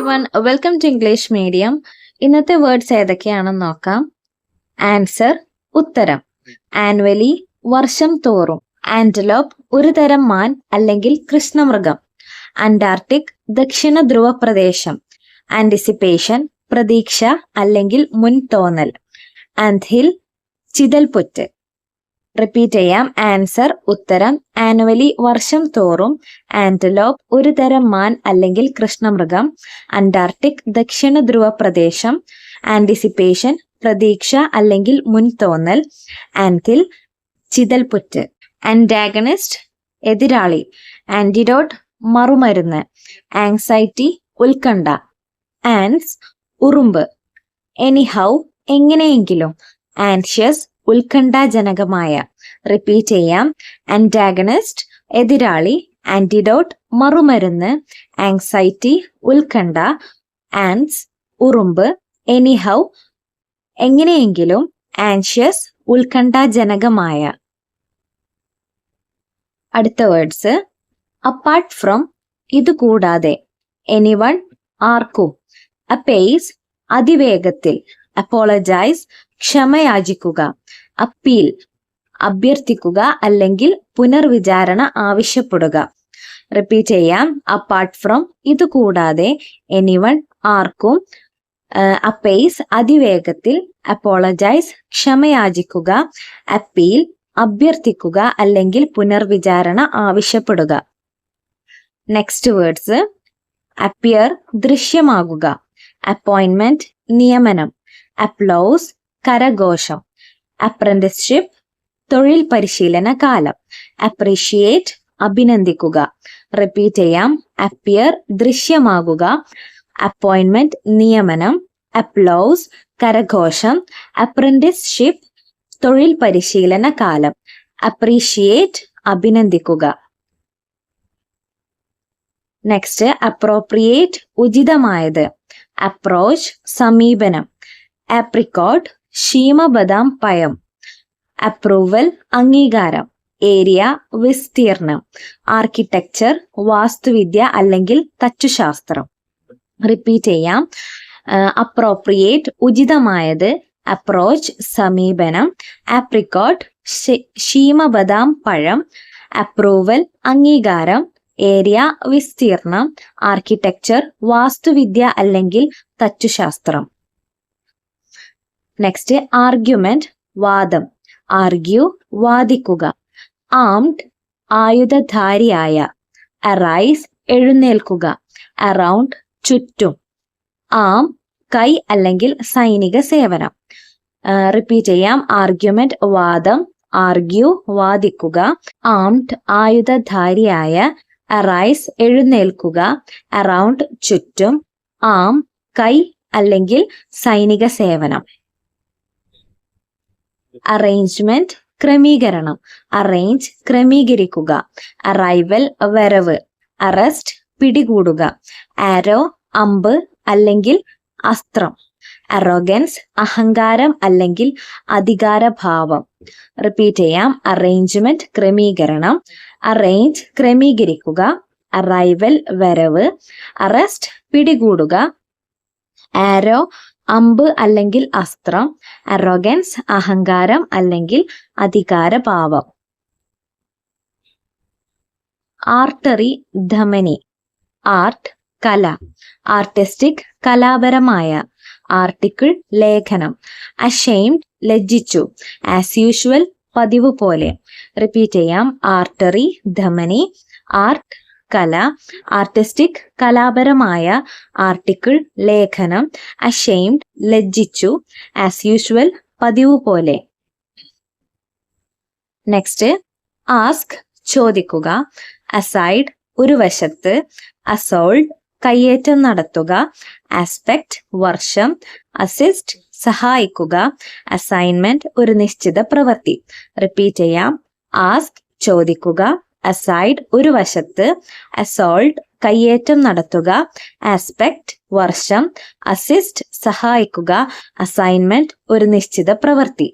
Everyone, welcome to English medium. ഇന്നത്തെ words ഏതൊക്കെയാണെന്ന് നോക്കാം. ആൻസർ ഉത്തരം, ആനുവലി വർഷം തോറും, ആന്റലോപ്പ് ഒരു തരം മാൻ അല്ലെങ്കിൽ കൃഷ്ണമൃഗം, അന്റാർട്ടിക് ദക്ഷിണ ധ്രുവ പ്രദേശം, ആന്റിസിപ്പേഷൻ പ്രതീക്ഷ അല്ലെങ്കിൽ മുൻതോന്നൽ, ആന്ത്ഹിൽ ചിതൽപുറ്റ്. റിപ്പീറ്റ് ചെയ്യാം. ആൻസർ ഉത്തരം, ആനുവലി വർഷം തോറും, ആന്റലോപ്പ് ഒരു തരം മാൻ അല്ലെങ്കിൽ കൃഷ്ണമൃഗം, അന്റാർട്ടിക് ദക്ഷിണ ധ്രുവ പ്രദേശം, ആന്റിസിപ്പേഷൻ പ്രതീക്ഷ അല്ലെങ്കിൽ മുൻതോന്നൽ, ആന്തിൽ ചിതൽപുറ്റ്. ആന്റാഗണിസ്റ്റ് എതിരാളി, ആന്റിഡോട്ട് മറുമരുന്ന്, ആങ്സൈറ്റി ഉത്കണ്ഠ, ആൻസ് ഉറുമ്പ്, എനിഹൗ എങ്ങനെയെങ്കിലും, ആൻഷ്യസ് ഉത്കണ്ഠാജനകമായ. റിപ്പീറ്റ് ചെയ്യാം. ആന്റാഗണിസ്റ്റ് എതിരാളി, ആന്റിഡോട്ട് മറുമരുന്ന്, ആങ്സൈറ്റി ഉത്കണ്ഠ, ആൻസ് ഉറുമ്പ്, എനിഹൗ എങ്ങനെയെങ്കിലും, ആൻഷ്യസ് ഉത്കണ്ഠാജനകമായ. അടുത്ത വേർഡ്സ്. അപ്പാർട്ട് ഫ്രം ഇതുകൂടാതെ, എനിവൺ ആർക്കും, അപേസ് അതിവേഗത്തിൽ, അപ്പോളജൈസ് ക്ഷമയാചിക്കുക, അപ്പീൽ അഭ്യർത്ഥിക്കുക അല്ലെങ്കിൽ പുനർവിചാരണ ആവശ്യപ്പെടുക. റിപ്പീറ്റ് ചെയ്യാം. അപ്പാർട്ട് ഫ്രം ഇതുകൂടാതെ, എനിവൺ ആർക്കും, അപേസ് അതിവേഗത്തിൽ, അപ്പോളജൈസ് ക്ഷമയാചിക്കുക, അപ്പീൽ അഭ്യർത്ഥിക്കുക അല്ലെങ്കിൽ പുനർവിചാരണ ആവശ്യപ്പെടുക. Next words. അപ്പിയർ ദൃശ്യമാകുക, അപ്പോയിന്റ്മെന്റ് നിയമനം, അപ്ലൗസ് കരഘോഷം, അപ്രന്റിസ്ഷിപ്പ് തൊഴിൽ പരിശീലന കാലം, അപ്രീഷിയേറ്റ് അഭിനന്ദിക്കുക. റിപ്പീറ്റ് ചെയ്യാം. അപ്പിയർ ദൃശ്യമാകുക, അപ്പോയിന്റ്മെന്റ് നിയമനം, അപ്ലൗസ് കരഘോഷം, അപ്രന്റിസ്ഷിപ്പ് തൊഴിൽ പരിശീലന കാലം, അപ്രീഷിയേറ്റ് അഭിനന്ദിക്കുക. നെക്സ്റ്റ്. അപ്രോപ്രിയേറ്റ് ഉചിതമായത്, അപ്രോച്ച് സമീപനം, ആപ്രിക്കോട്ട് ശീമബദാം പഴം, അപ്രൂവൽ അംഗീകാരം, ഏരിയ വിസ്തീർണം, ആർക്കിടെക്ചർ വാസ്തുവിദ്യ അല്ലെങ്കിൽ തച്ചുശാസ്ത്രം. റിപ്പീറ്റ് ചെയ്യാം. അപ്രോപ്രിയേറ്റ് ഉചിതമായത്, അപ്രോച്ച് സമീപനം, ആപ്രിക്കോട്ട് ശീമബദാം പഴം, അപ്രൂവൽ അംഗീകാരം, ഏരിയ വിസ്തീർണം, ആർക്കിടെക്ചർ വാസ്തുവിദ്യ അല്ലെങ്കിൽ തച്ചുശാസ്ത്രം. നെക്സ്റ്റ്. ആർഗ്യുമെന്റ് വാദം, ആർഗ്യൂ വാദിക്കുക, ആംഡ് ആയുധധാരിയായ, അറൈസ് എഴുന്നേൽക്കുക, അറൗണ്ട് ചുറ്റും, ആം കൈ അല്ലെങ്കിൽ സൈനിക സേവനം. റിപ്പീറ്റ് ചെയ്യാം. ആർഗ്യുമെന്റ് വാദം, ആർഗ്യൂ വാദിക്കുക, ആംഡ് ആയുധധാരിയായ, അറൈസ് എഴുന്നേൽക്കുക, അറൗണ്ട് ചുറ്റും, ആം കൈ അല്ലെങ്കിൽ സൈനിക സേവനം. അറേഞ്ച്മെന്റ് ക്രമീകരണം, അറേഞ്ച് ക്രമീകരിക്കുക, അറൈവൽ വരവ്, അറസ്റ്റ് പിടികൂടുക, ആരോ അമ്പ് അല്ലെങ്കിൽ അസ്ത്രം, അറോഗൻസ് അഹങ്കാരം അല്ലെങ്കിൽ അധികാരഭാവം. റിപ്പീറ്റ് ചെയ്യാം. അറേഞ്ച്മെന്റ് ക്രമീകരണം, അറേഞ്ച് ക്രമീകരിക്കുക, അറൈവൽ വരവ്, അറസ്റ്റ് പിടികൂടുക, ആരോ അമ്പ് അല്ലെങ്കിൽ അസ്ത്രം, അറോഗൻസ് അഹങ്കാരം അല്ലെങ്കിൽ അധികാരഭാവം. ആർട്ടറി ധമനി, ആർട്ട് കല, ആർട്ടിസ്റ്റിക് കലാപരമായ, ആർട്ടിക്കിൾ ലേഖനം, അഷെയിംഡ് ലജ്ജിച്ചു, ആസ് യൂഷ്വൽ പതിവ് പോലെ. റിപ്പീറ്റ് ചെയ്യാം. ആർട്ടറി ധമനി, ആർട്ട് കല, ആർട്ടിസ്റ്റിക് കലാപരമായ, ആർട്ടിക്കിൾ ലേഖനം, അഷെയിംഡ് ലജ്ജിച്ചു, ആസ് യൂഷ്വൽ പതിവ് പോലെ. നെക്സ്റ്റ്. ആസ്ക് ചോദിക്കുക, അസൈഡ് ഒരു വശത്ത്, അസോൾട്ട് കയ്യേറ്റം നടത്തുക, ആസ്പെക്ട് വർഷം, അസിസ്റ്റ് സഹായിക്കുക, അസൈൻമെന്റ് ഒരു നിശ്ചിത പ്രവൃത്തി. റിപ്പീറ്റ് ചെയ്യാം. ആസ്ക് ചോദിക്കുക, അസൈഡ് ഒരു വശത്ത്, അസോൾട്ട് കയ്യേറ്റം നടത്തുക, ആസ്പെക്ട് വർഷം, അസിസ്റ്റ് സഹായിക്കുക, അസൈൻമെന്റ് ഒരു നിശ്ചിത പ്രവൃത്തി.